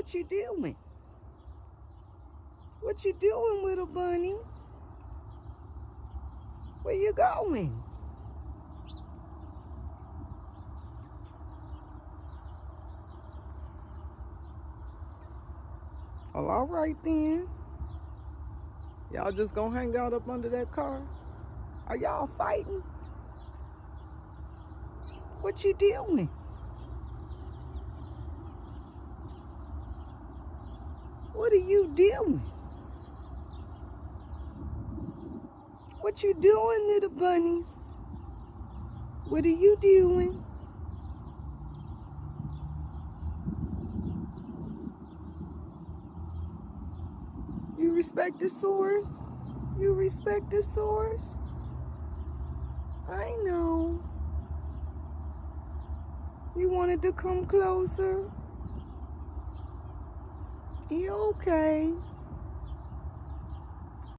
What you doing? What you doing, little bunny? Where you going? Oh, all right then. Y'all just gonna hang out up under that car? Are y'all fighting? What you doing? What are you doing? What you doing, little bunnies? What are you doing? You respect the source? You respect the source? I know. You wanted to come closer? You okay?